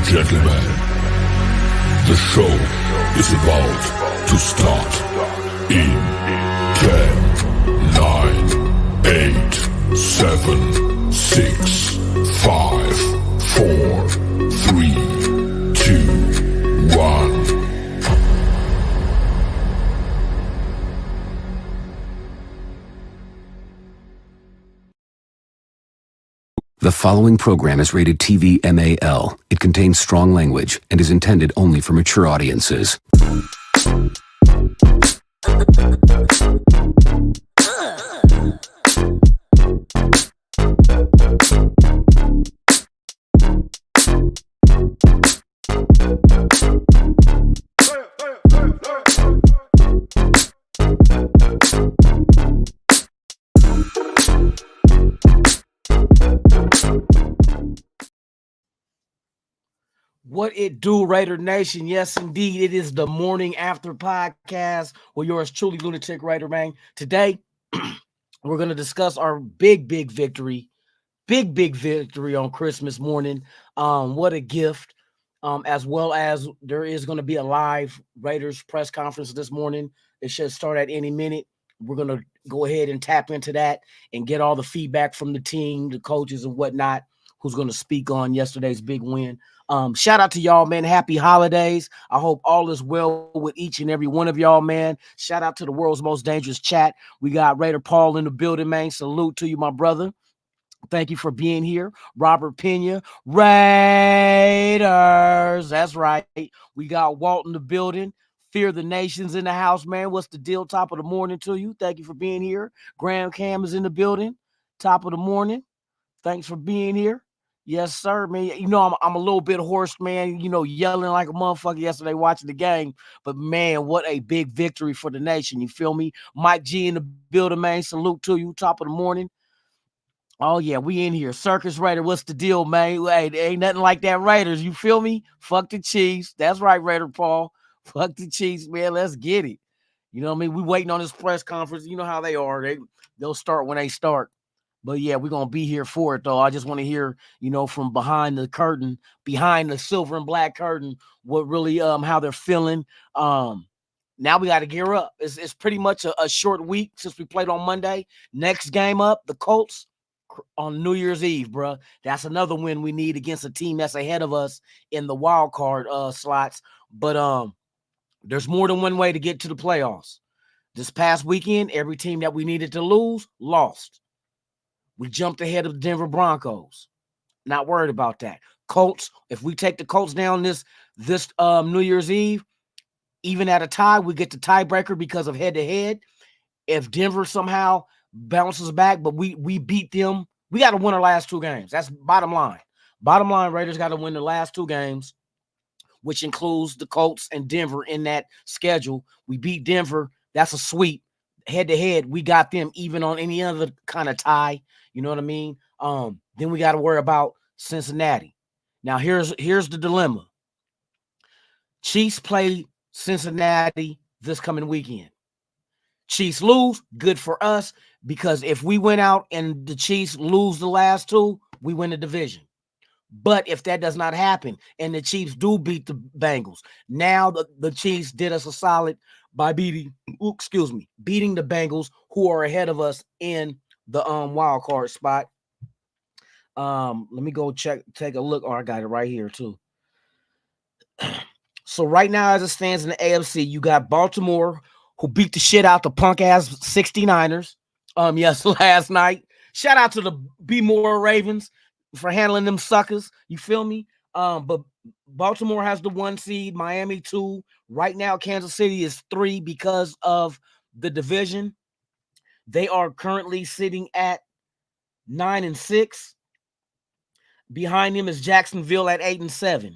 gentlemen, the show is about to start in 10, 9, 8, 7, 6, 5, 4, 3, 2, 1. The following program is rated TV MAL. It contains strong language and is intended only for mature audiences. What it do, Raider Nation? Yes, indeed. It is the Morning After Podcast with yours truly, Lunatic Raider Man. Today, we're going to discuss our big victory on Christmas morning. What a gift. As well as there is going to be a live Raiders press conference this morning. It should start at any minute. We're going to go ahead and tap into that and get all the feedback from the team, the coaches and whatnot, who's going to speak on yesterday's big win. Shout out to y'all, man. Happy holidays. I hope all is well with each and every one of y'all, man. Shout out to the world's most dangerous chat. We got Raider Paul in the building, man. Salute to you, my brother. Thank you for being here. Robert Pena, Raiders. That's right. We got Walt in the building. Fear the Nation's in the house, man. What's the deal? Top of the morning to you. Thank you for being here. Graham Cam is in the building. Top of the morning. Thanks for being here. Yes, sir, man. You know, I'm a little bit hoarse, man, you know, yelling like a motherfucker yesterday watching the game. But, man, what a big victory for the nation. You feel me? Mike G in the building, man. Salute to you. Top of the morning. Oh, yeah, we in here. Circus Raider, what's the deal, man? Hey, there ain't nothing like that Raiders. You feel me? Fuck the Chiefs. That's right, Raider Paul. Fuck the Chiefs, man. Let's get it. You know what I mean? We waiting on this press conference. You know how they are. They'll start when they start. But, yeah, we're going to be here for it, though. I just want to hear, you know, from behind the curtain, behind the silver and black curtain, what really, how they're feeling. Now we got to gear up. It's pretty much a short week since we played on Monday. Next game up, the Colts on New Year's Eve, bro. That's another win we need against a team that's ahead of us in the wild card slots. But there's more than one way to get to the playoffs. This past weekend, every team that we needed to lose, lost. We jumped ahead of the Denver Broncos. Not worried about that. Colts, if we take the Colts down this New Year's Eve, even at a tie, we get the tiebreaker because of head-to-head. If Denver somehow bounces back, but we beat them, we got to win our last two games. That's bottom line. Bottom line, Raiders got to win the last two games, which includes the Colts and Denver in that schedule. We beat Denver. That's a sweep. Head-to-head, we got them even on any other kind of tie. You know what I mean? Then we got to worry about Cincinnati. Now, here's the dilemma. Chiefs play Cincinnati this coming weekend. Chiefs lose, good for us, because if we went out and the Chiefs lose the last two, we win the division. But if that does not happen and the Chiefs do beat the Bengals, now the Chiefs did us a solid by beating the Bengals, who are ahead of us in the wild card spot. Let me go take a look. Oh, I got it right here too. So right now, as it stands in the AFC, you got Baltimore, who beat the shit out the punk ass 69ers. Last night. Shout out to the Be More Ravens for handling them suckers. You feel me? But Baltimore has the 1 seed, Miami 2. Right now, Kansas City is 3 because of the division. They are currently sitting at 9-6. Behind them is Jacksonville at 8-7.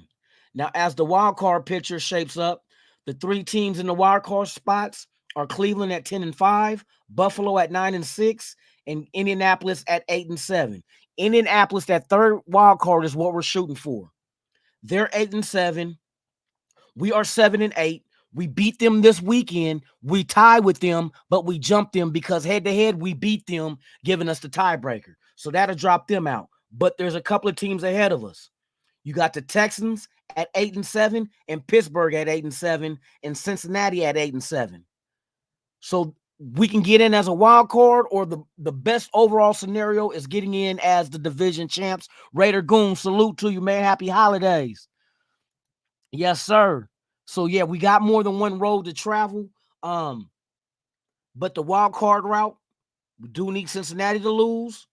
Now, as the wild card picture shapes up, the 3 teams in the wild card spots are Cleveland at 10-5, Buffalo at 9-6, and Indianapolis at 8-7. Indianapolis, that third wild card, is what we're shooting for. They're 8-7. We are 7-8. We beat them this weekend. We tie with them, but we jumped them because head-to-head we beat them, giving us the tiebreaker. So that'll drop them out. But there's a couple of teams ahead of us. You got the Texans at 8-7, and Pittsburgh at 8-7, and Cincinnati at 8-7. So we can get in as a wild card, or the best overall scenario is getting in as the division champs. Raider Goon, salute to you, man. Happy holidays. Yes, sir. So yeah, we got more than one road to travel. But the wild card route, we do need Cincinnati to lose.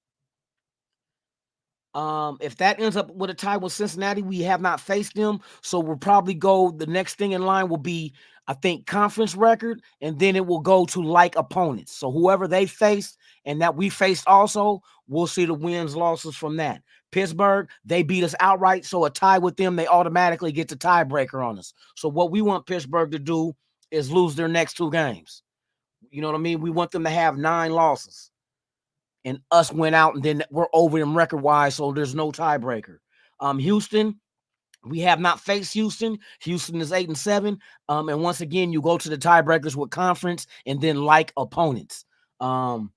If that ends up with a tie with Cincinnati, we have not faced them. So we'll probably go, the next thing in line will be, I think, conference record, and then it will go to like opponents. So whoever they faced and that we faced also, we'll see the wins, losses from that. Pittsburgh, they beat us outright. So a tie with them, they automatically get the tiebreaker on us. So what we want Pittsburgh to do is lose their next 2 games. You know what I mean? We want them to have 9 losses. And us went out, and then we're over them record-wise, so there's no tiebreaker. Houston, we have not faced Houston. Houston is 8-7. And once again, you go to the tiebreakers with conference and then like opponents. So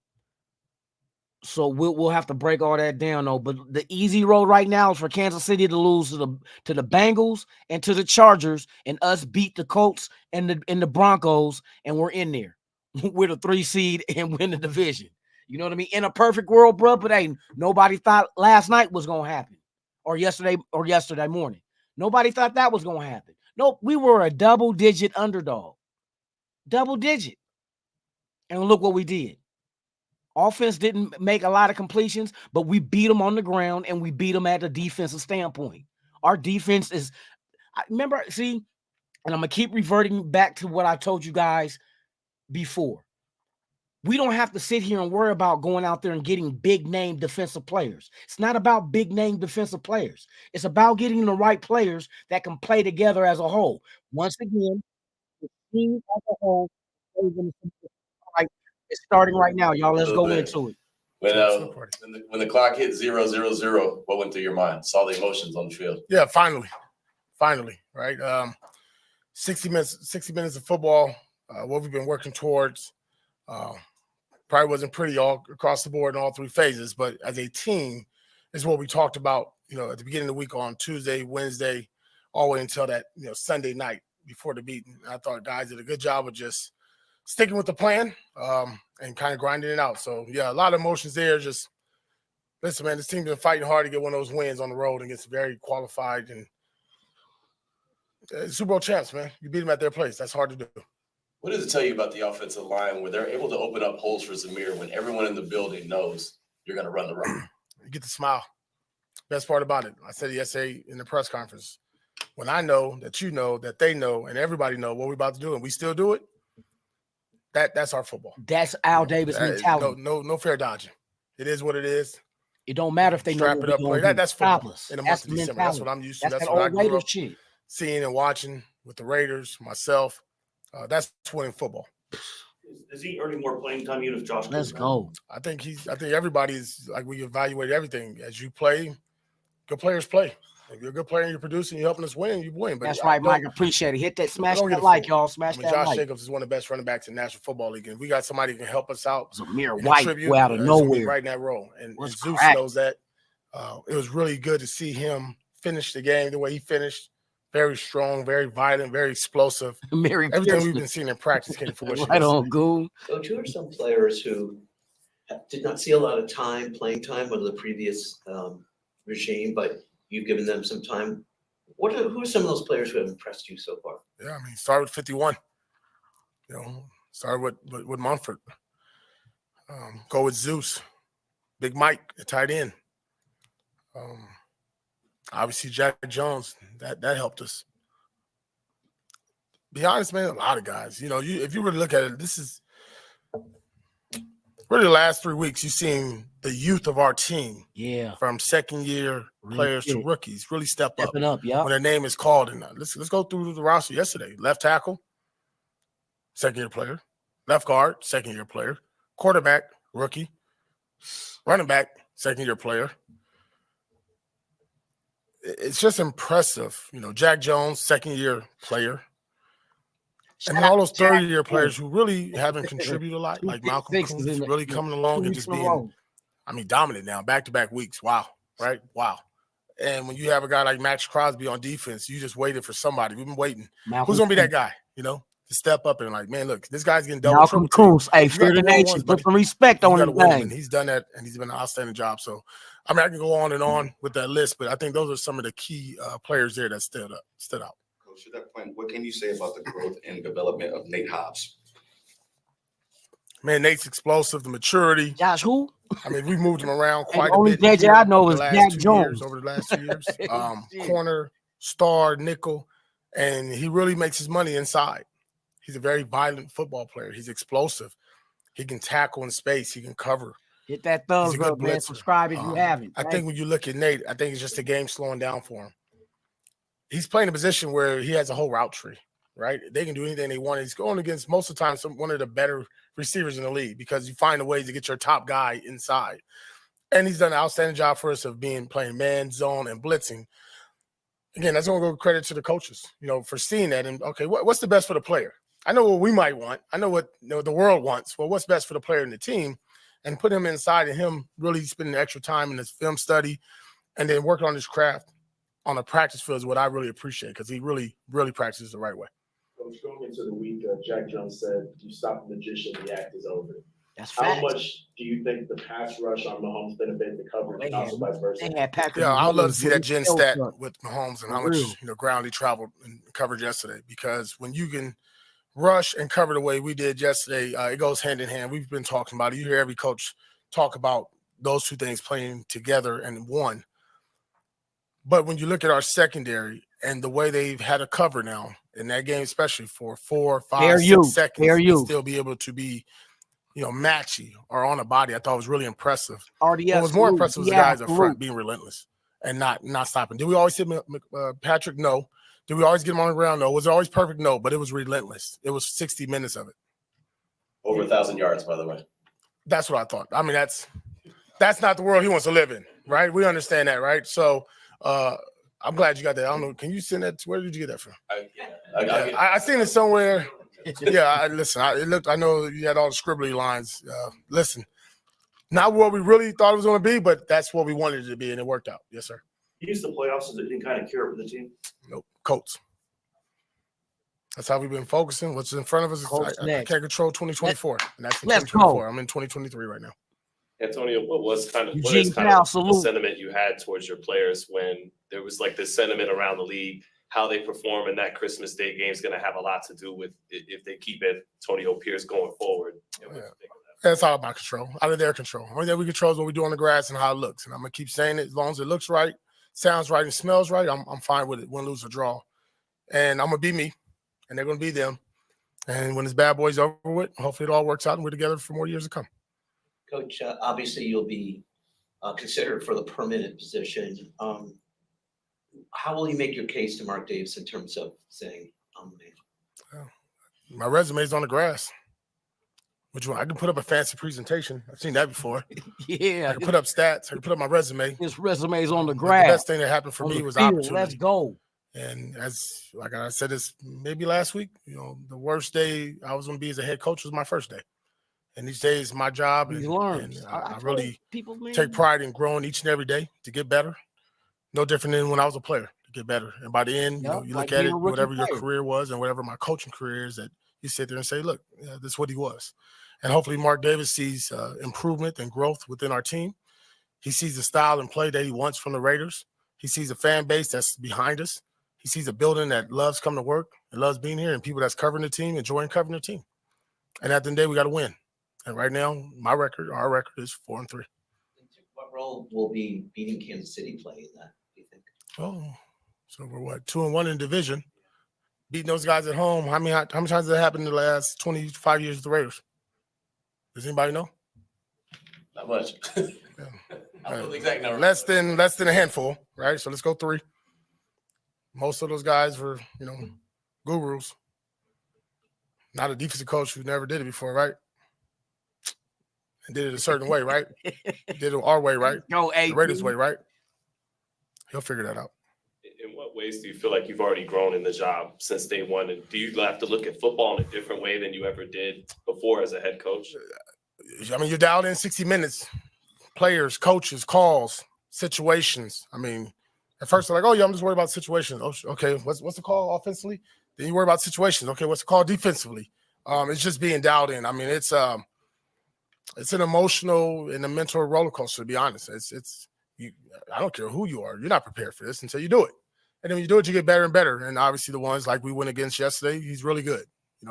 we'll have to break all that down, though. But the easy road right now is for Kansas City to lose to the Bengals and to the Chargers, and us beat the Colts and the Broncos, and we're in there. We're the 3 seed and win the division. You know what I mean? In a perfect world, bro, but hey, nobody thought last night was going to happen, or yesterday morning. Nobody thought that was going to happen. Nope, we were a double-digit underdog. Double-digit. And look what we did. Offense didn't make a lot of completions, but we beat them on the ground, and we beat them at a defensive standpoint. Our defense is, remember, see, and I'm going to keep reverting back to what I told you guys before. We don't have to sit here and worry about going out there and getting big-name defensive players. It's not about big-name defensive players. It's about getting the right players that can play together as a whole. Once again, the team as a whole, it's starting right now, y'all. Let's go into it. When the clock hit 0-0-0, what went through your mind? Saw the emotions on the field. Yeah, finally, right? 60 minutes of football. What we've been working towards. Probably wasn't pretty all across the board in all 3 phases, but as a team, is what we talked about, at the beginning of the week on Tuesday, Wednesday, all the way until that, Sunday night before the meeting. I thought guys did a good job of just sticking with the plan and kind of grinding it out. So, yeah, a lot of emotions there. Just, listen, man, this team's been fighting hard to get one of those wins on the road and gets very qualified. And Super Bowl champs, man. You beat them at their place. That's hard to do. What does it tell you about the offensive line where they're able to open up holes for Zamir when everyone in the building knows you're going to run the route? You get the smile. Best part about it, I said it yesterday in the press conference. When I know that you know, that they know, and everybody know what we're about to do, and we still do it, that's our football. That's Al Davis mentality. No fair dodging. It is what it is. It don't matter if they know what it up. Play. That's football in the month of December. That's what I'm used to. That's what I grew up seeing and watching with the Raiders, myself. That's winning football. Is he earning more playing time even if Josh? Let's go. I think everybody's like, we evaluate everything as you play. Good players play. If you're a good player and you're producing, you're helping us win, you win. But that's right, Mike. Appreciate it. Hit that, smash that like, y'all. Smash that Josh like. Jacobs is one of the best running backs in the National Football League, and we got somebody who can help us out. Zamir White out of nowhere, right in that role. And Zeus knows that. It was really good to see him finish the game the way he finished. Very strong, very violent, very explosive. Everything we've been seeing in practice came to fruition. Right on, Goon. Coach, who are some players who did not see a lot of playing time under the previous regime, but you've given them some time? Who are some of those players who have impressed you so far? Yeah, I mean, start with 51. Start with Mumford. Go with Zeus. Big Mike, the tight end. Obviously, Jack Jones, that helped us. Be honest, man, a lot of guys. If you really look at it, this is really the last 3 weeks. You've seen the youth of our team, from second-year players to rookies, really stepping up. Yeah. When their name is called. And let's go through the roster yesterday. Left tackle, second-year player. Left guard, second-year player. Quarterback, rookie. Running back, second-year player. It's just impressive. Jack Jones, second-year player. And then all those third-year players who really haven't contributed a lot, like Malcolm Coons, really coming along and just being, dominant now, back-to-back weeks. Wow, right? Wow. And when you have a guy like Max Crosby on defense, you just waited for somebody. We've been waiting. Malcolm Who's going to be that Kuntz. guy, to step up and like, man, look, this guy's getting double, Malcolm triple Kuntz. Hey, you fear got the the one-on-ones, nation. buddy. Put some respect You on got his to win him, name. and he's done that, and he's been an outstanding job. So, I mean, I can go on and on with that list, but I think those are some of the key players there that stood out. Coach, to that point, what can you say about the growth and development of Nate Hobbs? Man, Nate's explosive, the maturity. Josh, who? I mean, we've moved him around Hey, quite the a only bit. JJ I know the is last Jack 2 Jones. years, over the last 2 years. Shit. Corner, star, nickel, and he really makes his money inside. He's a very violent football player. He's explosive. He can tackle in space. He can cover. Hit that thumbs He's a good up, man. blitzer. Subscribe if you haven't. I think when you look at Nate, I think it's just the game slowing down for him. He's playing a position where he has a whole route tree, right? They can do anything they want. He's going against most of the time one of the better receivers in the league because you find a way to get your top guy inside. And he's done an outstanding job for us of playing man, zone, and blitzing. Again, that's going to go credit to the coaches, for seeing that. And, okay, what's the best for the player? I know what we might want. I know what the world wants. Well, what's best for the player and the team? And put him inside and him really spending extra time in his film study and then working on his craft on a practice field is what I really appreciate because he really, really practices the right way. Coach, going into the week, Jack Jones said, "You stop the magician, the act is over." That's How facts. much do you think the pass rush on Mahomes benefit the coverage and also vice versa? They had Patrick. Yeah, I'd love to see that Gen Mahomes stat truck. with Mahomes and For how much real. ground he traveled and covered yesterday. Because when you can rush and cover the way we did yesterday, it goes hand in hand. We've been talking about it. You hear every coach talk about those two things playing together and one. But when you look at our secondary and the way they've had to cover now in that game, especially for 4, 5, 6 seconds, and still be able to be, matchy or on a body, I thought was really impressive. RDS, What was more impressive was the guys up salute. front being relentless and not stopping. Did we always hit Patrick? No. Did we always get him on the ground? No. Was it always perfect? No. But it was relentless. It was 60 minutes of it. Over 1,000 yards, by the way. That's what I thought. I mean, that's not the world he wants to live in, right? We understand that, right? So I'm glad you got that. I don't know. Can you send that? Where did you get that from? I seen it somewhere. Yeah, listen. I know you had all the scribbly lines. Listen, not what we really thought it was going to be, but that's what we wanted it to be, and it worked out. Yes, sir. Use the playoffs as any kind of cure for the team. Nope. Colts. That's how we've been focusing. What's in front of us is I can't control 2024, and that's in 2024. I'm in 2023 right now. Antonio, what is Eugene kind Powell, of the salute. sentiment you had towards your players when there was like this sentiment around the league, how they perform in that Christmas Day game is going to have a lot to do with if they keep Antonio Pierce going forward. That's out of my control, out of their control. Only thing we control is what we do on the grass and how it looks. And I'm going to keep saying it as long as it looks right, sounds right, and smells right, I'm fine with it, win, lose, or draw. And I'm going to be me, and they're going to be them. And when this bad boy's over with, hopefully it all works out and we're together for more years to come. Coach, obviously you'll be considered for the permanent position. How will you make your case to Mark Davis in terms of saying, I'm the man? My resume's on the grass. Which one? I can put up a fancy presentation. I've seen that before. Yeah. I can put up stats. I can put up my resume. His resume's on the The grass. best thing that happened for On me the was field. opportunity. Let's go. And as like I said this maybe last week, the worst day I was going to be as a head coach was my first day. And each day is my job. He And learns. I really people, man, take pride in growing each and every day to get better. No different than when I was a player to get better. And by the end, Yep, you like look at being it, a rookie whatever your player. career was and whatever my coaching career is, that you sit there and say, look, this is what he was. And hopefully Mark Davis sees improvement and growth within our team. He sees the style and play that he wants from the Raiders. He sees a fan base that's behind us. He sees a building that loves coming to work and loves being here, and people that's covering the team, enjoying covering the team. And at the end of the day, we got to win. And right now, our record is 4-3. What role will be beating Kansas City play in that, do you think? Oh, so we're what, 2-1 in division, beating those guys at home. How many times has that happened in the last 25 years with the Raiders? Does anybody know? Not much. I don't know the exact number. Less than a handful, right? So let's go 3. Most of those guys were, gurus. Not a defensive coach who never did it before, right? And did it a certain way, right? Did it our way, right? Go, The Raiders' way, right? He'll figure that out. In what ways do you feel like you've already grown in the job since day one? And do you have to look at football in a different way than you ever did before as a head coach? I mean, you're dialed in 60 minutes. Players, coaches, calls, situations. I mean, At first, they're like, "Oh yeah, I'm just worried about situations." Oh, okay, what's the call offensively? Then you worry about situations. Okay, what's the call defensively? It's just being dialed in. I mean, it's an emotional and a mental roller coaster. To be honest, I don't care who you are. You're not prepared for this until you do it. And then when you do it, you get better and better. And obviously, the ones like we went against yesterday, he's really good.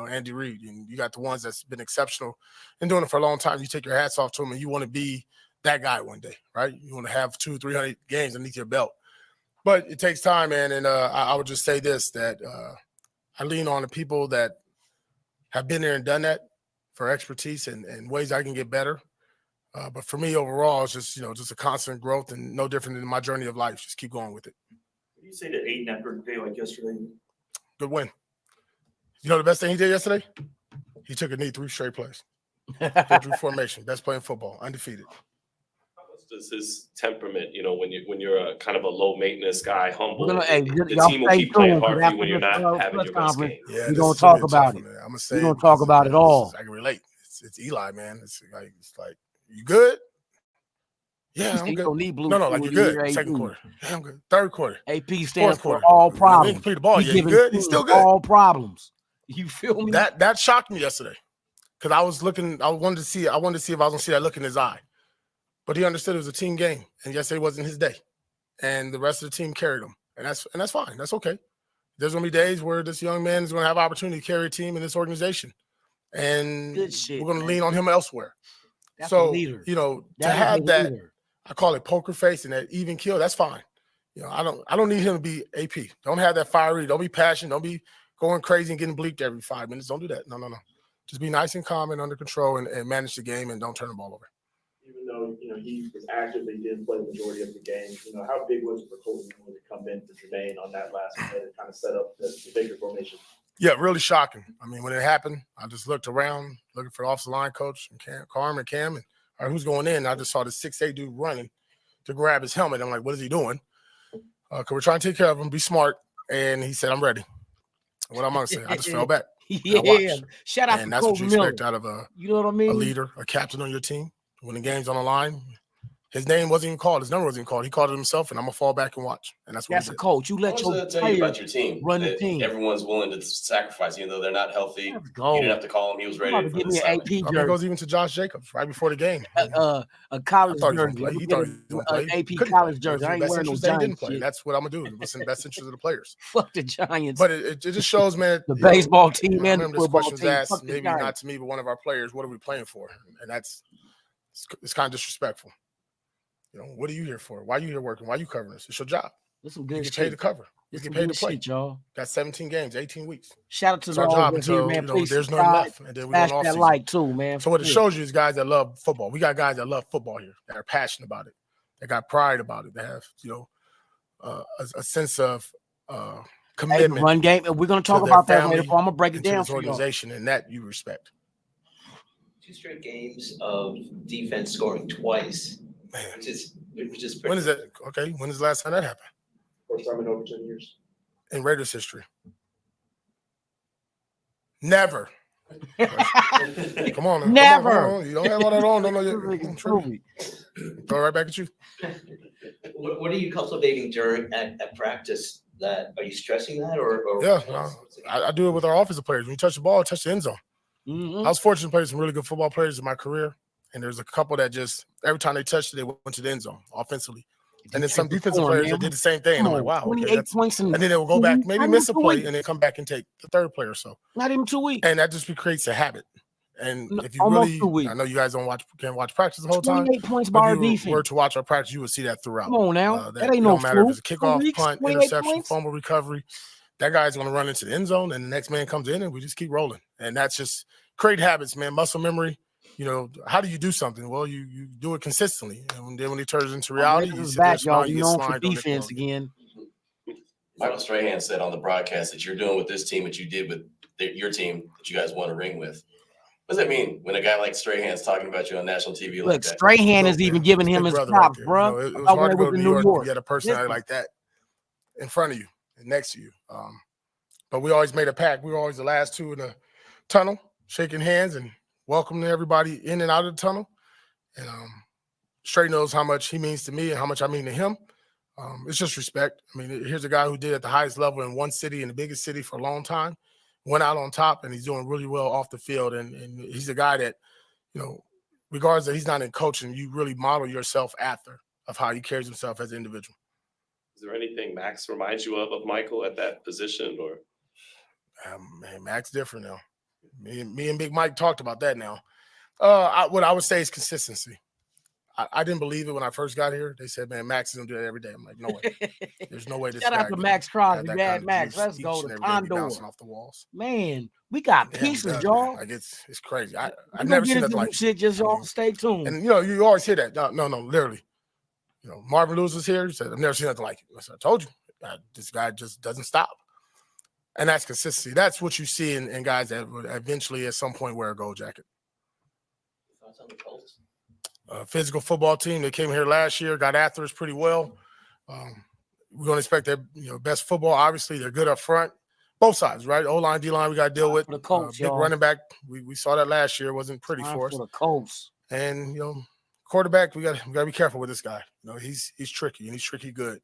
Andy Reid, and you got the ones that's been exceptional and doing it for a long time. You take your hats off to him, and you want to be that guy one day, right? You want to have 200-300 games underneath your belt. But it takes time, man. And I would just say this, that I lean on the people that have been there and done that for expertise and ways I can get better. But for me, overall, it's just, just a constant growth and no different than my journey of life. Just keep going with it. What do you say to Aiden after a day like yesterday? Good win. The best thing he did yesterday? He took a knee 3 straight plays. Victory formation, best play in football, undefeated. How much does his temperament, when you're a kind of a low maintenance guy, humble, the y'all team will stay keep playing tuned, 'cause hard for you after when you're this, not having press your best conference, game. Yeah, we're gonna talk about it. I'm gonna say We're gonna talk about it all. I can relate. It's Eli, man. It's like you good? Yeah, I'm good. No, like you're good. Second quarter. Yeah, I'm good. Third quarter. AP stands for quarter. all We problems. ain't complete the ball He yet. You giving good? He's teams still good. all problems. You feel me? That shocked me yesterday because I was looking. I wanted to see if I was gonna see that look in his eye, but he understood it was a team game, and yesterday wasn't his day, and the rest of the team carried him, and that's fine. That's okay. There's gonna be days where this young man is gonna have opportunity to carry a team in this organization, and Good shit, we're gonna man. lean on him elsewhere. That's So a leader. to That is have a that, leader. I call it poker face and that even kill. That's fine. I don't need him to be AP. Don't have that fiery. Don't be passionate. Don't be going crazy and getting bleeped every 5 minutes. Don't do that. No. Just be nice and calm and under control and manage the game and don't turn the ball over. Even though, he was active, he didn't play the majority of the game. How big was it for Colton Miller to come in for Jermaine on that last play to kind of set up the bigger formation? Yeah, really shocking. I mean, when it happened, I just looked around looking for the offensive line coach and Cam, and all right, who's going in? I just saw the 6'8" dude running to grab his helmet. I'm like, what is he doing? Because we're trying to take care of him, be smart. And he said, I'm ready. What I'm going to say, I just fell back. Yeah, shout out and to that's what you Colton Miller. expect out of a mean? a leader, a captain on your team. When the game's on the line, his name wasn't even called. His number wasn't even called. He called it himself, and I'm going to fall back and watch. And that's what That's he a did. coach. You let your tell you about your players team. run the that team. Everyone's willing to sacrifice, even though they're not healthy. Let's go. You didn't have to call him. He was You ready about to for give the me an assignment. AP I mean, it jersey, goes even to Josh Jacobs right before the game. a college I thought he was jersey. gonna play. He Get thought he was gonna play. an AP Couldn't college play. It was jersey. I in ain't the best wearing no interest that he didn't Giants play. shit. That's what I'm gonna do. What's in the best interest of the players. Fuck the Giants. But it just shows, man. The baseball team I and the remember this football question was team. asked, Fuck the maybe Giants. not to me, but one of our players. What are we playing for? And it's kind of disrespectful. What are you here for? Why are you here working? Why are you covering us? It's your job. This some You good get shit. paid to cover. You This get some paid to good play. shit, y'all. Got 17 games, 18 weeks. Shout out to It's the our all job that's here, until man. Please there's nothing subscribe. left, and then we Smash go off that season. like too, man. So what it shows you is guys that love football. We got guys that love football here, that are passionate about it, that got pride about it, that have a sense of commitment. Run game, and we're gonna to talk their about that family later. I'm gonna break it and to down this for y'all. organization, and that you respect. 2 straight games of defense scoring twice, Man, which is pretty. when is that? Okay, when is the last time that happened First time in over 10 years. in Raiders history? Never. Come on, now. Never. Come on. You don't have all that on. Niggas True. Throw it right back at you. What are you cultivating at practice? Are you stressing that or Yeah, I do it with our offensive players. When you touch the ball, touch the end zone. Mhm. I was fortunate to play with some really good football players in my career, and there's a couple that just every time they touched it, they went to the end zone offensively. And then some defensive players that did the same thing. And I'm like, wow, okay, 28 points and then they will go back, maybe not miss a even 2 play, weeks. and then come back and take the third player or so. Not even 2 weeks. And that just creates a habit. And if you Almost really, 2 weeks. I know you guys can't watch practice the whole time. 28 points by But our if you defense. were to watch our practice, you would see that throughout. Come on now. That it ain't no don't matter if fluke. it's a 2 kickoff, weeks, punt, 28 interception, points. fumble recovery. That guy's going to run into the end zone, and the next man comes in, and we just keep rolling. And that's just great habits, man. Muscle memory. How do you do something? Well, you do it consistently, and then when it turns into reality, you sit there, back, smile, y'all. you We get known for slimed on it. defense again. Michael Strahan said on the broadcast that you're doing with this team what you did with your team that you guys won a ring with. What does that mean when a guy like Strahan's talking about you on national TV like Look, that? Strahan is even giving him his props, bro. It was hard to go to New York when you had a personality like that in front of you and next to you. But we always made a pact. We were always the last two in the tunnel, shaking hands and welcoming everybody in and out of the tunnel. And Stray knows how much he means to me and how much I mean to him. It's just respect. I mean, here's a guy who did at the highest level in one city, in the biggest city for a long time, went out on top, and he's doing really well off the field. And he's a guy that, regardless that he's not in coaching, you really model yourself after of how he carries himself as an individual. Is there anything Max reminds you of Michael at that position, or? Man, Max different now. Me and Big Mike talked about that now. What I would say is consistency. I didn't believe it when I first got here. They said, "Man, Max is gonna do that every day." I'm like, "No way. There's no way this Shout guy out to can Max have Crosby, that Bad kind of Max. juice Let's each go and to every day, be Condor. bouncing off the walls." Man, we got Yeah, pieces, he does, y'all. man. Like it's crazy. I've We're never gonna seen get nothing into like some shit. Just I y'all mean, stay tuned. And you always hear that. No, literally. Marvin Lewis was here. He said, "I've never seen nothing like it." I said, "I told you, this guy just doesn't stop." And that's consistency. That's what you see in guys that would eventually at some point wear a gold jacket. Thoughts on the Colts? Physical football team. They came here last year, got after us pretty well. We're going to expect their best football. Obviously, they're good up front. Both sides, right? O-line, D-line, we got to deal with. For the Colts, big y'all. running back. We saw that last year. It wasn't pretty for us. For the Colts. And, quarterback, we got to be careful with this guy. He's tricky, and he's tricky good.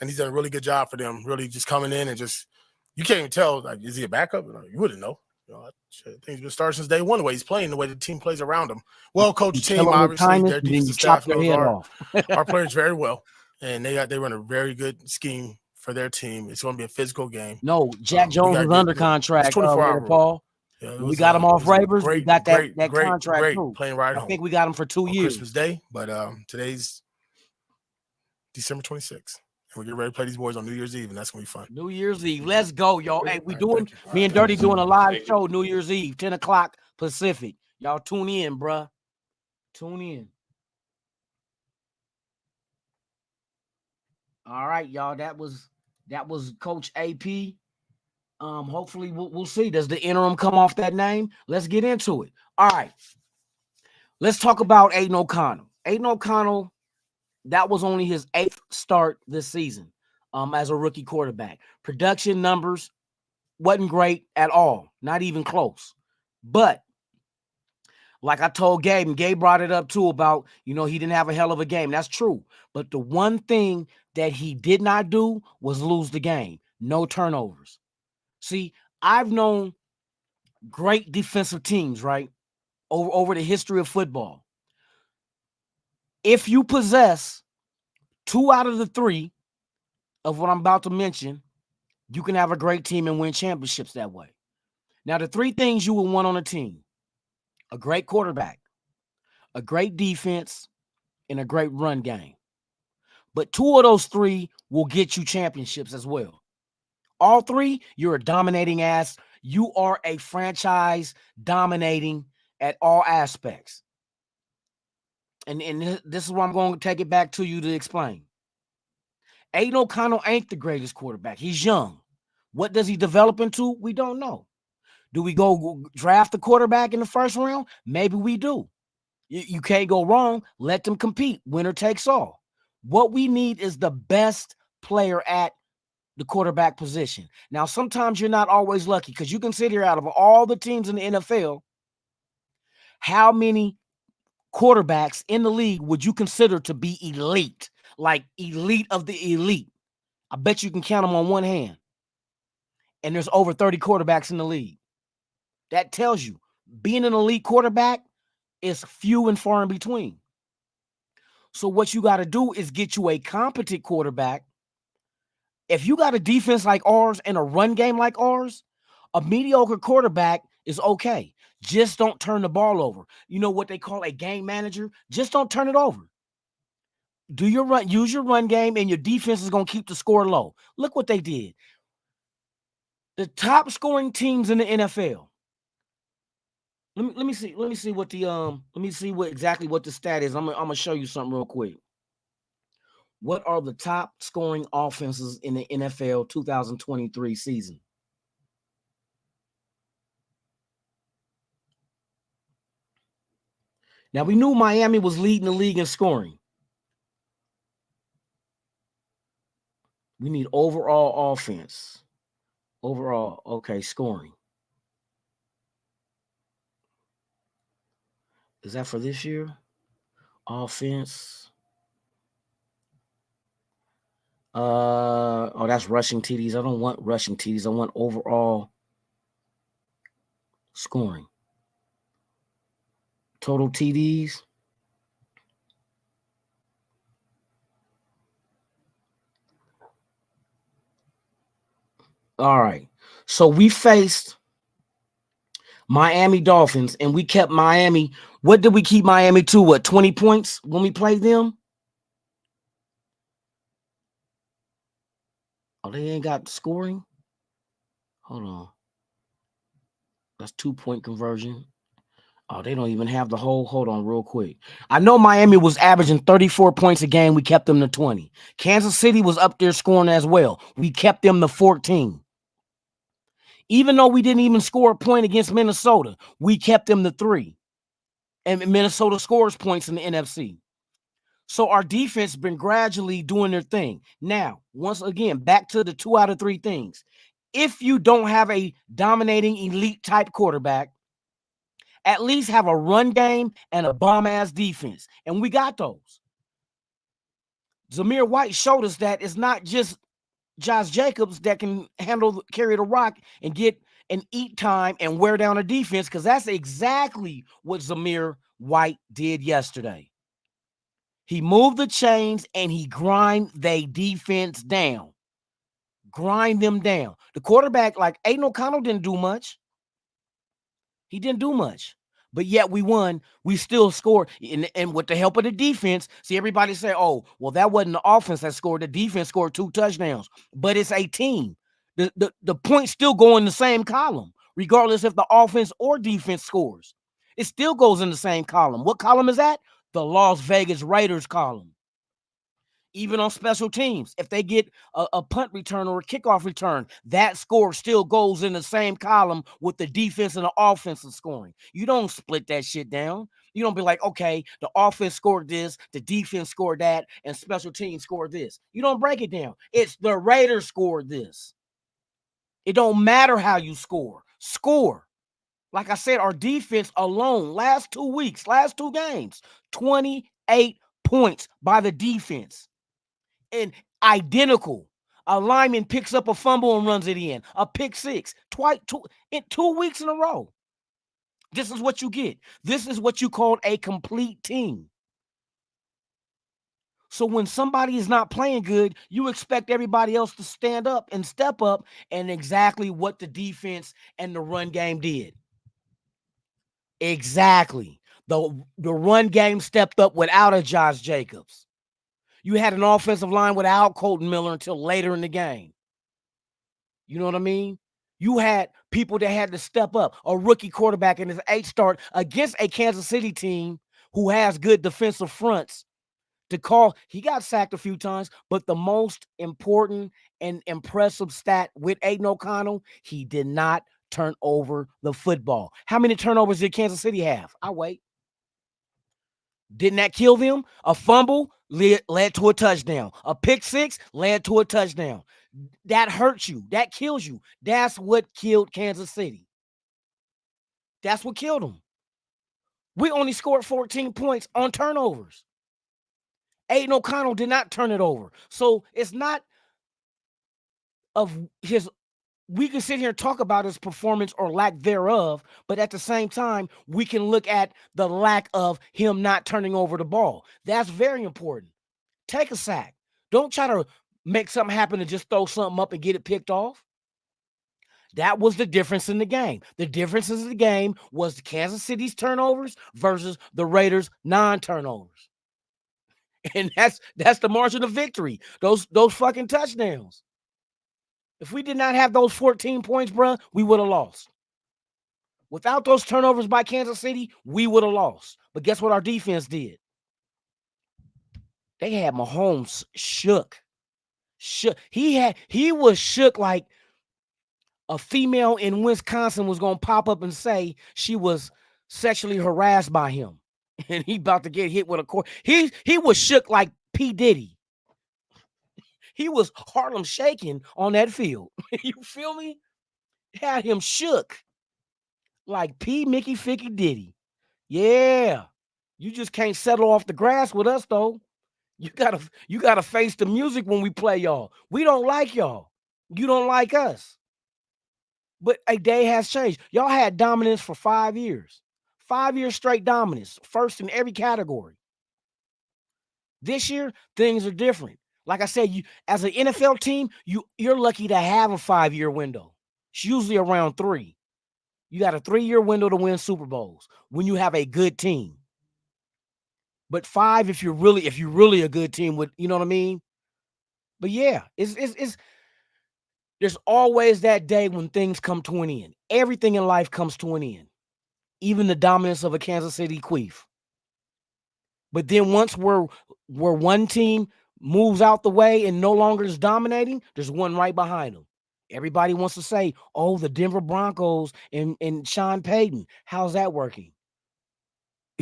And he's done a really good job for them, really just coming in and just – you can't even tell, like, is he a backup? You wouldn't know. I think he's been starting since day one, the way he's playing, the way the team plays around him. Well-coached team, obviously. Their defensive staff knows our players very well. And they run a very good scheme for their team. It's going to be a physical game. No, Jack Jones is under contract. 24-hour Paul. Yeah, we got him off waivers. We got that contract great too. playing right I home. think we got him for 2 years. Christmas Day, but today's December 26th. And we get ready to play these boys on New Year's Eve, and that's going to be fun. New Year's Eve. Let's go, y'all. Hey, me and Dirty doing a live show New Year's Eve, 10 o'clock Pacific. Y'all tune in, bruh. Tune in. All right, y'all. That was Coach AP. Hopefully we'll see. Does the interim come off that name? Let's get into it. All right. Let's talk about Aiden O'Connell. Aiden O'Connell, that was only his 8th start this season as a rookie quarterback. Production numbers wasn't great at all, not even close. But like I told Gabe, and Gabe brought it up too about, he didn't have a hell of a game. That's true. But the one thing that he did not do was lose the game. No turnovers. See, I've known great defensive teams, right, over the history of football. If you possess 2 out of the 3 of what I'm about to mention, you can have a great team and win championships that way. Now, the 3 things you will want on a team: a great quarterback, a great defense, and a great run game. But 2 of those 3 will get you championships as well. All 3, you're a dominating ass. You are a franchise dominating at all aspects. And this is where I'm going to take it back to you to explain. Aiden O'Connell ain't the greatest quarterback. He's young. What does he develop into? We don't know. Do we go draft the quarterback in the first round? Maybe we do. You can't go wrong. Let them compete. Winner takes all. What we need is the best player at the quarterback position. Now, sometimes you're not always lucky, because you can sit here, out of all the teams in the NFL, how many quarterbacks in the league would you consider to be elite? Like elite of the elite. I bet you can count them on one hand. And there's over 30 quarterbacks in the league. That tells you being an elite quarterback is few and far in between. So what you got to do is get you a competent quarterback. If you got a defense like ours and a run game like ours, a mediocre quarterback is okay. Just don't turn the ball over. You know what they call a game manager? Just don't turn it over. Use your run game, and your defense is going to keep the score low. Look what they did. The top scoring teams in the NFL. Let me see what exactly what the stat is. I'm gonna show you something real quick. What are the top scoring offenses in the NFL 2023 season? Now, we knew Miami was leading the league in scoring. We need overall offense. Overall, okay, scoring. Is that for this year? Offense. Oh, that's rushing TDs. I don't want rushing TDs. I want overall scoring. Total TDs. All right. So we faced Miami Dolphins and we kept Miami. What did we keep Miami to? What, 20 points when we played them? Oh, they ain't got scoring? Hold on. That's 2-point conversion. Oh, they don't even have the whole. Hold on real quick. I know Miami was averaging 34 points a game. We kept them to 20. Kansas City was up there scoring as well. We kept them to 14. Even though we didn't even score a point against Minnesota, we kept them to 3. And Minnesota scores points in the NFC. So our defense been gradually doing their thing. Now, once again, back to the 2 out of 3 things. If you don't have a dominating elite type quarterback, at least have a run game and a bomb-ass defense. And we got those. Zamir White showed us that it's not just Josh Jacobs that can carry the rock and get and eat time and wear down a defense, because that's exactly what Zamir White did yesterday. He moved the chains and he grind they defense down. Grind them down. The quarterback, like Aiden O'Connell, didn't do much. He didn't do much. But yet we won. We still scored. And with the help of the defense, see, everybody say, oh, well, that wasn't the offense that scored. The defense scored 2 touchdowns. But it's a team. The points still go in the same column, regardless if the offense or defense scores. It still goes in the same column. What column is that? The Las Vegas Raiders column. Even on special teams, if they get a punt return or a kickoff return, that score still goes in the same column with the defense and the offensive scoring. You don't split that shit down. You don't be like, okay, the offense scored this, the defense scored that, and special teams scored this. You don't break it down. It's the Raiders scored this. It don't matter how you score. Score. Like I said, our defense alone, last 2 weeks, last 2 games, 28 points by the defense. And identical. A lineman picks up a fumble and runs it in. A pick 6. In 2 weeks in a row. This is what you get. This is what you call a complete team. So when somebody is not playing good, you expect everybody else to stand up and step up, and exactly what the defense and the run game did. Exactly. The run game stepped up without a Josh Jacobs. You had an offensive line without Colton Miller until later in the game. You know what I mean? You had people that had to step up. A rookie quarterback in his 8th start against a Kansas City team who has good defensive fronts to call. He got sacked a few times, but the most important and impressive stat with Aiden O'Connell, he did not turn over the football. How many turnovers did Kansas City have? I'll wait. Didn't that kill them? A fumble led to a touchdown. A pick 6 led to a touchdown. That hurts you. That kills you. That's what killed Kansas City. That's what killed them. We only scored 14 points on turnovers. Aiden O'Connell did not turn it over. So it's not of his. We can sit here and talk about his performance or lack thereof, but at the same time, we can look at the lack of him not turning over the ball. That's very important. Take a sack. Don't try to make something happen and just throw something up and get it picked off. That was the difference in the game. The difference in the game was the Kansas City's turnovers versus the Raiders' non-turnovers. And that's the margin of victory. Those fucking touchdowns. If we did not have those 14 points, bro, we would have lost. Without those turnovers by Kansas City, we would have lost. But guess what our defense did? They had Mahomes shook. He was shook like a female in Wisconsin was going to pop up and say she was sexually harassed by him. And he about to get hit with a court. He was shook like P. Diddy. He was Harlem shaking on that field. You feel me? Had him shook like P. Mickey Ficky Diddy. Yeah. You just can't settle off the grass with us, though. You gotta face the music when we play y'all. We don't like y'all. You don't like us. But a day has changed. Y'all had dominance for 5 years. 5 years straight dominance, first in every category. This year, things are different. Like I said, you as an NFL team, you're lucky to have a 5-year window. It's usually around 3. You got a 3-year window to win Super Bowls when you have a good team. But 5 if you're really a good team with, you know what I mean? But yeah, it's there's always that day when things come to an end. Everything in life comes to an end. Even the dominance of a Kansas City Chief. But then once we're one team moves out the way and no longer is dominating, there's one right behind them. Everybody wants to say, oh, the Denver Broncos and Sean Payton. How's that working?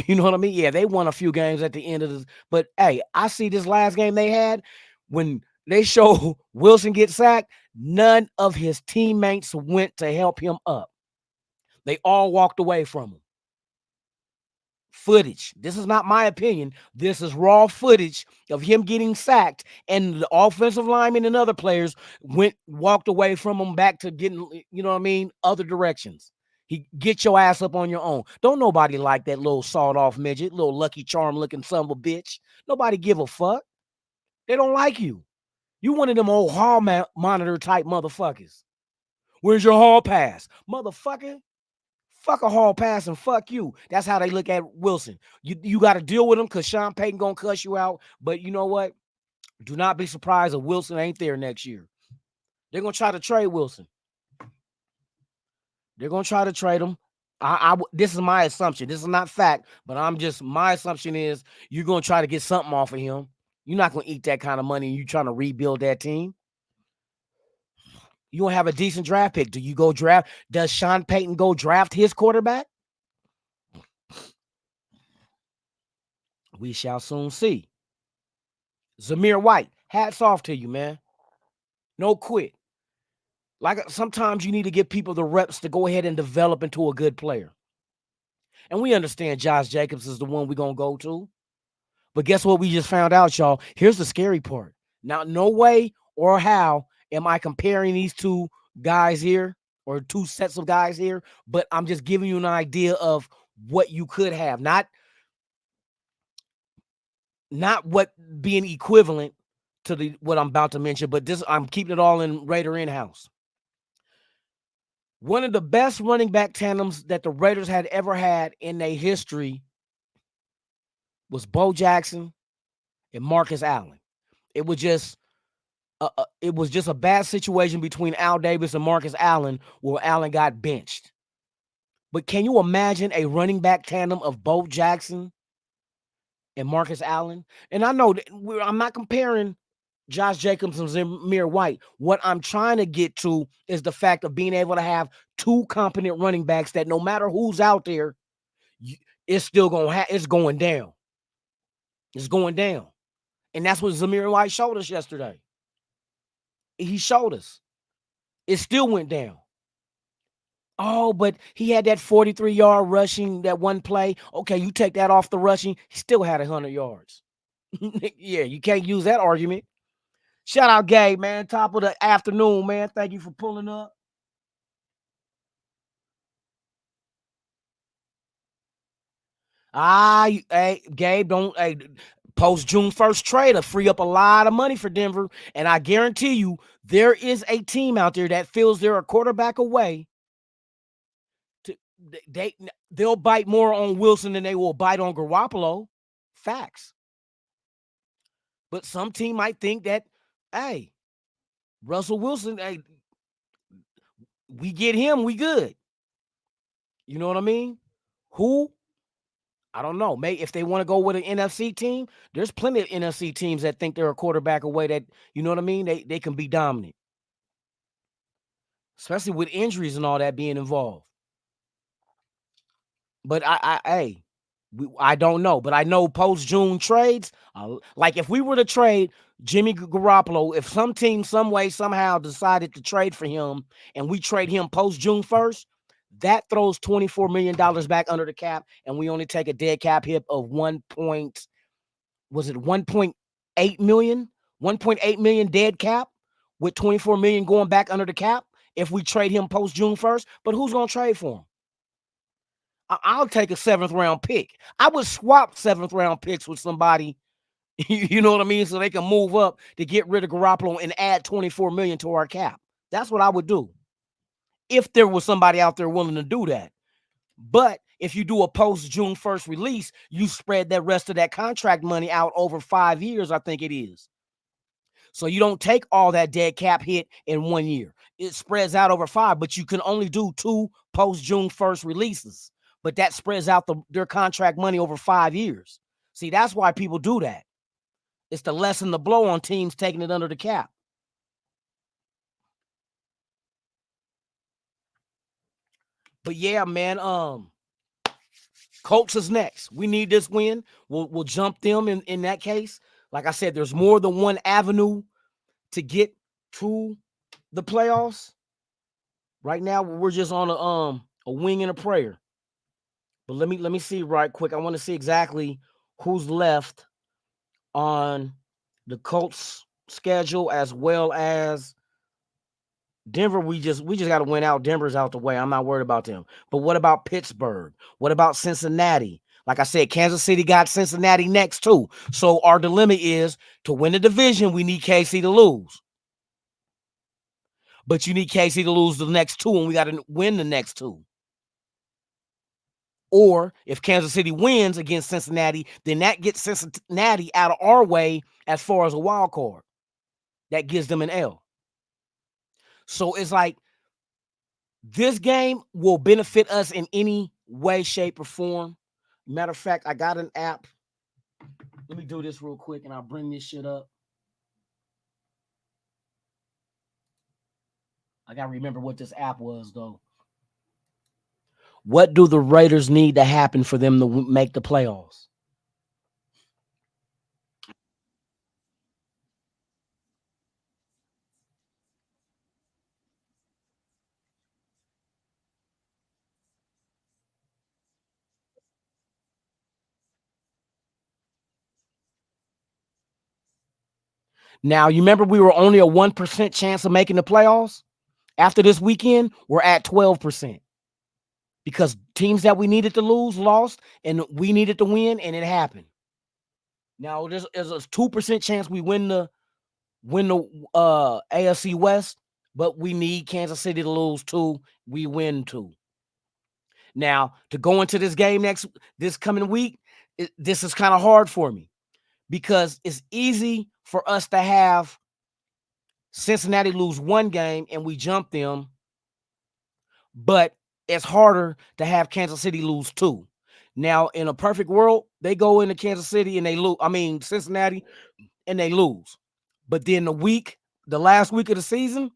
You know what I mean? Yeah, they won a few games at the end of this. But hey, I see this last game they had when they show Wilson get sacked, none of his teammates went to help him up. They all walked away from him. Footage. This is not my opinion. This is raw footage of him getting sacked, and the offensive linemen and other players walked away from him back to getting, you know what I mean, other directions. He get your ass up on your own. Don't nobody like that little sawed-off midget, little Lucky Charm looking son of a bitch. Nobody give a fuck. They don't like you. You one of them old hall monitor type motherfuckers. Where's your hall pass? Motherfucker. Fuck a hall pass and fuck you. That's how they look at Wilson. You got to deal with him because Sean Payton going to cuss you out. But you know what? Do not be surprised if Wilson ain't there next year. They're going to try to trade Wilson. They're going to try to trade him. This is my assumption. This is not fact, but my assumption is you're going to try to get something off of him. You're not going to eat that kind of money and you're trying to rebuild that team. You don't have a decent draft pick. Do you go draft? Does Sean Payton go draft his quarterback? We shall soon see. Zamir White, hats off to you, man. No quit. Like sometimes you need to give people the reps to go ahead and develop into a good player. And we understand Josh Jacobs is the one we're going to go to. But guess what we just found out, y'all? Here's the scary part. Now, no way or how am I comparing these two guys here or two sets of guys here, but I'm just giving you an idea of what you could have. Not what being equivalent to what I'm about to mention, but this I'm keeping it all in Raider in-house. One of the best running back tandems that the Raiders had ever had in their history was Bo Jackson and Marcus Allen. It was just a bad situation between Al Davis and Marcus Allen where Allen got benched. But can you imagine a running back tandem of Bo Jackson and Marcus Allen? And I know I'm not comparing Josh Jacobs and Zamir White. What I'm trying to get to is the fact of being able to have two competent running backs that no matter who's out there, it's still it's going down. It's going down. And that's what Zamir White showed us yesterday. He showed us. It still went down. Oh, but he had that 43-yard rushing, that one play. Okay, you take that off the rushing, he still had 100 yards. Yeah, you can't use that argument. Shout out Gabe, man. Top of the afternoon, man. Thank you for pulling up. Hey, Gabe, post June 1st trade to free up a lot of money for Denver. And I guarantee you, there is a team out there that feels they're a quarterback away. They'll bite more on Wilson than they will bite on Garoppolo. Facts. But some team might think that, hey, Russell Wilson, hey, we get him, we good. You know what I mean? Who? I don't know. Maybe if they want to go with an NFC team, there's plenty of NFC teams that think they're a quarterback away that, you know what I mean? They can be dominant. Especially with injuries and all that being involved. But I don't know. But I know post-June trades, like if we were to trade Jimmy Garoppolo, if some team, some way, somehow decided to trade for him and we trade him post-June 1st, that throws $24 million back under the cap, and we only take a dead cap hit of 1.8 8 million, 1.8 million dead cap with 24 million going back under the cap if we trade him post June 1st. But who's going to trade for him? I'll take a 7th round pick. I would swap 7th round picks with somebody, you know what I mean? So they can move up to get rid of Garoppolo and add 24 million to our cap. That's what I would do if there was somebody out there willing to do that. But if you do a post June 1st release, you spread that rest of that contract money out over 5 years, I think it is. So you don't take all that dead cap hit in 1 year. It spreads out over 5, but you can only do 2 post June 1st releases. But that spreads out their contract money over 5 years. See, that's why people do that. It's to lessen the blow on teams taking it under the cap. But yeah, man, Colts is next. We need this win. We'll jump them in that case. Like I said, there's more than one avenue to get to the playoffs. Right now, we're just on a wing and a prayer. But let me see right quick. I want to see exactly who's left on the Colts schedule as well as Denver. We just got to win out. Denver's out the way. I'm not worried about them. But what about Pittsburgh? What about Cincinnati? Like I said, Kansas City got Cincinnati next too. So our dilemma is to win the division, we need KC to lose. But you need KC to lose the next 2, and we got to win the next 2. Or if Kansas City wins against Cincinnati, then that gets Cincinnati out of our way as far as a wild card. That gives them an L. So it's like this game will benefit us in any way, shape, or form. Matter of fact, I got an app. Let me do this real quick, and I'll bring this shit up. I got to remember what this app was, though. What do the Raiders need to happen for them to make the playoffs? Now, you remember we were only a 1% chance of making the playoffs? After this weekend, we're at 12%. Because teams that we needed to lose lost, and we needed to win, and it happened. Now, there's a 2% chance we win the AFC West, but we need Kansas City to lose 2. We win 2. Now, to go into this game this coming week, this is kind of hard for me because it's easy for us to have Cincinnati lose 1 game and we jump them, but it's harder to have Kansas City lose 2. Now, in a perfect world, they go into Kansas City and they lose. I mean, Cincinnati, and they lose. But then the last week of the season,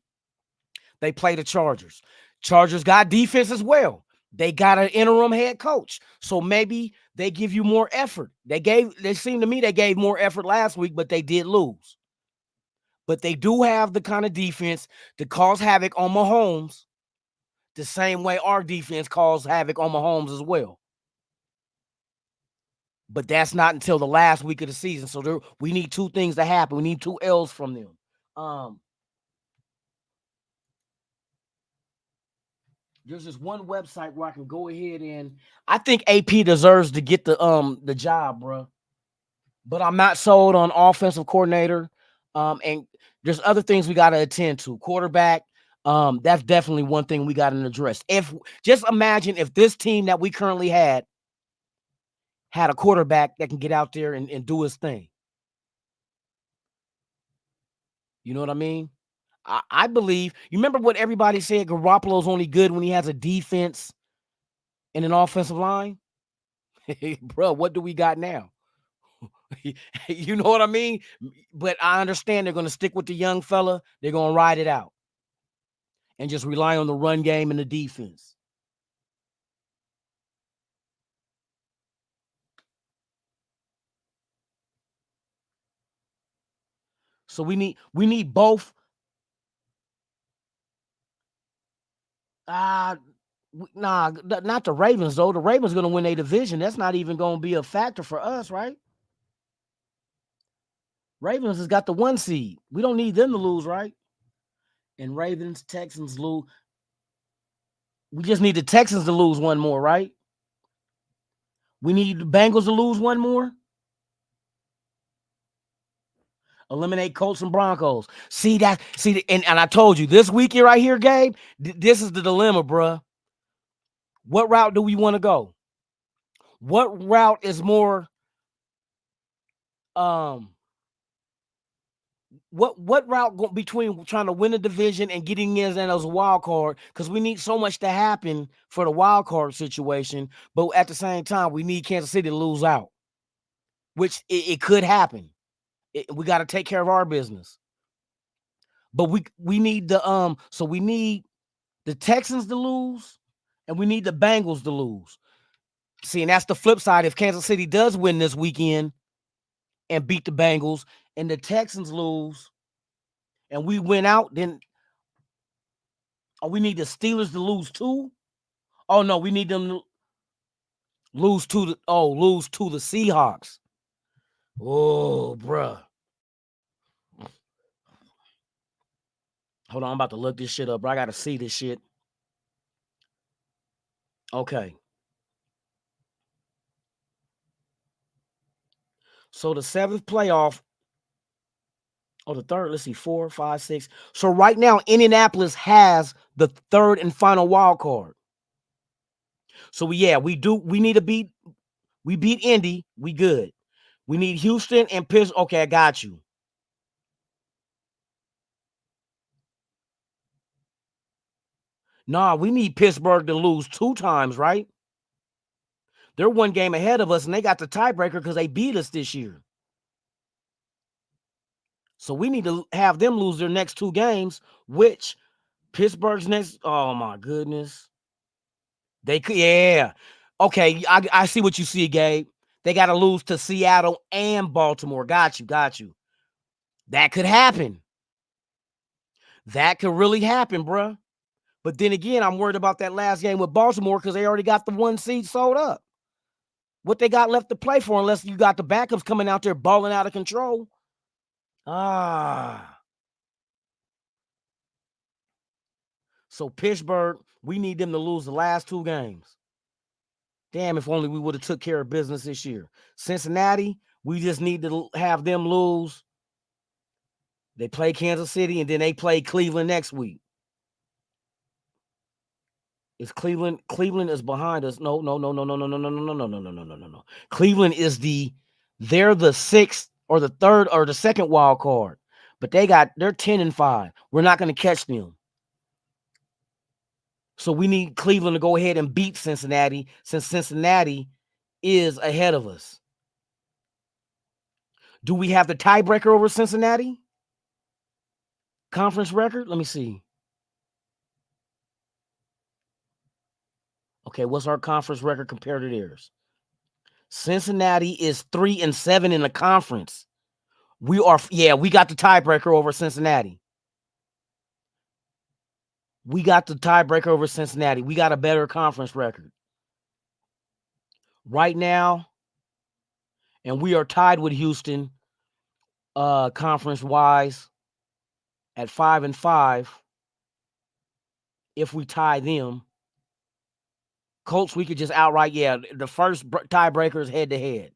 they play the Chargers. Chargers got defense as well. They got an interim head coach. So maybe they give you more effort. They seem to me they gave more effort last week, but they did lose. But they do have the kind of defense to cause havoc on Mahomes the same way our defense caused havoc on Mahomes as well. But that's not until the last week of the season. So we need 2 things to happen. We need 2 L's from them. There's this one website where I can go ahead and I think AP deserves to get the job, bro. But I'm not sold on offensive coordinator. And there's other things we got to attend to. Quarterback. That's definitely one thing we got to address. Just imagine if this team that we currently had a quarterback that can get out there and do his thing. You know what I mean? I believe, you remember what everybody said, Garoppolo's only good when he has a defense and an offensive line? Bro, what do we got now? You know what I mean? But I understand they're going to stick with the young fella. They're going to ride it out and just rely on the run game and the defense. So we need both. Nah, not the Ravens, though. The Ravens going to win a division. That's not even going to be a factor for us, right? Ravens has got the 1 seed. We don't need them to lose, right? And Ravens, Texans lose. We just need the Texans to lose one more, right? We need the Bengals to lose one more. Eliminate Colts and Broncos. And I told you this weekend right here, Gabe, this is the dilemma, bruh. What route do we want to go? What route is more what route between trying to win a division and getting in as a wild card? Because we need so much to happen for the wild card situation, but at the same time, we need Kansas City to lose out, which it could happen. We got to take care of our business. But we need so we need the Texans to lose, and we need the Bengals to lose. See, and that's the flip side. If Kansas City does win this weekend and beat the Bengals, and the Texans lose, and we win out, then we need the Steelers to lose too. Oh no, we need them to lose to the Seahawks. Oh, bruh. Hold on, I'm about to look this shit up, bro. I gotta see this shit. Okay. So the 7th playoff, the 3rd, let's see, 4, 5, 6. So right now, Indianapolis has the 3rd and final wild card. So we need to beat Indy, we good. We need Houston and Pittsburgh. Okay, I got you. Nah, we need Pittsburgh to lose 2 times, right? They're 1 game ahead of us, and they got the tiebreaker because they beat us this year. So we need to have them lose their next 2 games, which Pittsburgh's next. Oh my goodness. They could, yeah. Okay, I see what you see, Gabe. They got to lose to Seattle and Baltimore. Got you. That could happen. That could really happen, bruh. But then again, I'm worried about that last game with Baltimore because they already got the 1 seed sold up. What they got left to play for, unless you got the backups coming out there balling out of control. So Pittsburgh, we need them to lose the last 2 games. Damn, if only we would have took care of business this year. Cincinnati, we just need to have them lose. They play Kansas City, and then they play Cleveland next week. Is Cleveland is behind us? No. Cleveland is they're the 6th or the 3rd or the 2nd wild card, but they're 10-5. We're not going to catch them. So we need Cleveland to go ahead and beat Cincinnati, since Cincinnati is ahead of us. Do we have the tiebreaker over Cincinnati? Conference record? Let me see. Okay, what's our conference record compared to theirs? Cincinnati is 3-7 in the conference. We got the tiebreaker over Cincinnati. We got the tiebreaker over Cincinnati. We got a better conference record right now, and we are tied with Houston, conference wise, at 5-5. If we tie them, Colts, we could just outright, the first tiebreaker is head to head.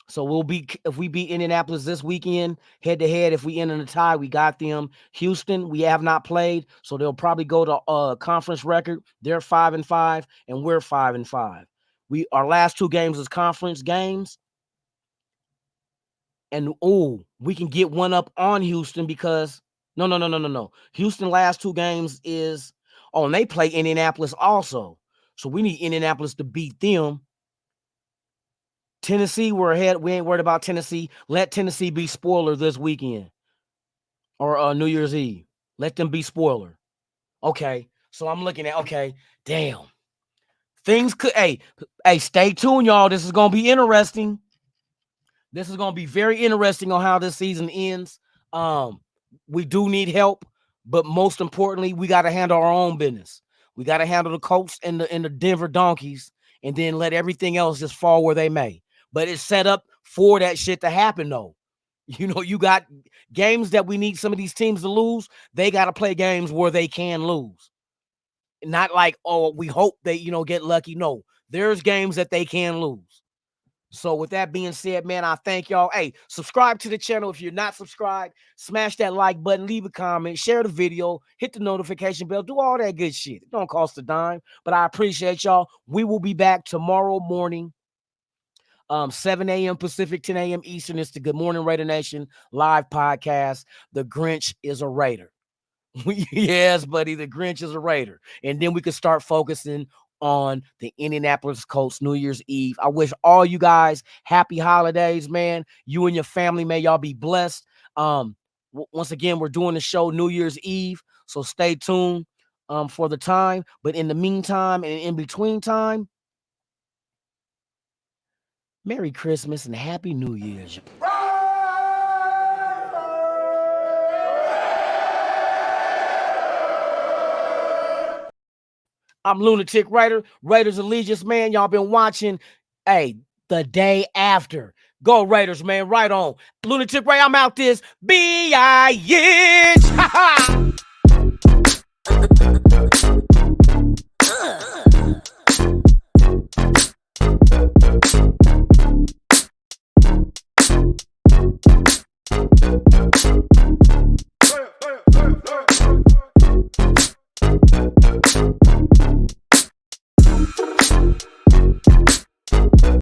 So if we beat Indianapolis this weekend, head to head, if we end in a tie, we got them. Houston, we have not played, so they'll probably go to conference record. They're 5-5, and we're 5-5. Our last 2 games is conference games. And we can get one up on Houston because no. Houston last 2 games is and they play Indianapolis also. So we need Indianapolis to beat them. Tennessee, we're ahead. We ain't worried about Tennessee. Let Tennessee be spoiler this weekend or New Year's Eve. Let them be spoiler. Okay. So I'm looking at, damn. Things could, stay tuned, y'all. This is going to be interesting. This is going to be very interesting on how this season ends. We do need help, but most importantly, we got to handle our own business. We got to handle the Colts and the Denver Donkeys, and then let everything else just fall where they may. But it's set up for that shit to happen, though. You know, you got games that we need some of these teams to lose. They got to play games where they can lose. Not like, oh, we hope they, get lucky. No, there's games that they can lose. So with that being said, man, I thank y'all. Hey, subscribe to the channel. If you're not subscribed, smash that like button, leave a comment, share the video, hit the notification bell, do all that good shit. It don't cost a dime, but I appreciate y'all. We will be back tomorrow morning. 7 a.m. Pacific, 10 a.m. Eastern. It's the Good Morning Raider Nation live podcast. The Grinch is a Raider. Yes, buddy, the Grinch is a Raider. And then we can start focusing on the Indianapolis Colts New Year's Eve. I wish all you guys happy holidays, man. You and your family, may y'all be blessed. Once again, we're doing the show New Year's Eve, so stay tuned for the time. But in the meantime and in between time, Merry Christmas and Happy New Year's. I'm Lunatic Raider, Raiders Allegiance, man. Y'all been watching, the day after. Go Raiders, man. Right on. Lunatic Raider, I'm out this. B-I-N.